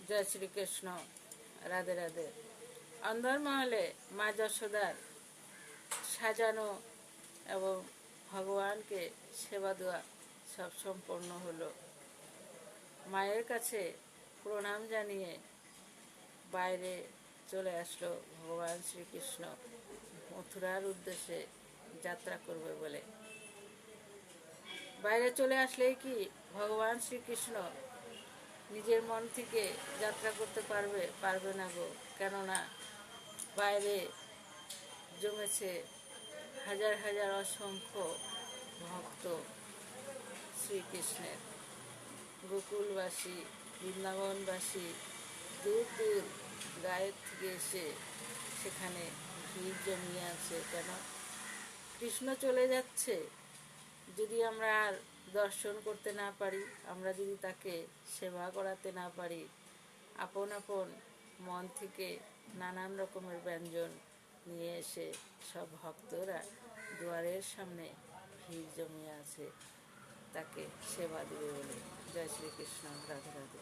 জয় শ্রীকৃষ্ণ। রাধে রাধে। অন্দরমহলে মা যশোদার সাজানো এবং ভগবানকে সেবা দেওয়া সব সম্পন্ন হলো। মায়ের কাছে প্রণাম জানিয়ে বাইরে চলে আসলো ভগবান শ্রীকৃষ্ণ মথুরার উদ্দেশ্যে যাত্রা করবে বলে। বাইরে চলে আসলেই কি ভগবান শ্রীকৃষ্ণ নিজের মন থেকে যাত্রা করতে পারবে না গো। কেননা বাইরে জমেছে হাজার হাজার অসংখ্য ভক্ত শ্রীকৃষ্ণের। গোকুলবাসী, বৃন্দাবনবাসী দূর দূর গায়ের থেকে এসে সেখানে ভিড় জমিয়ে আছে। কেন? কৃষ্ণ চলে যাচ্ছে, যদি আমরা আর দর্শন করতে না পারি, আমরা যদি তাকে সেবা করাতে না পারি, আপন আপন মন থেকে নানান রকমের ব্যঞ্জন নিয়ে এসে সব ভক্তরা দুয়ারের সামনে ভিড় জমিয়ে আছে তাকে সেবা দেবে বলে। জয় শ্রীকৃষ্ণ। রাধে রাধে।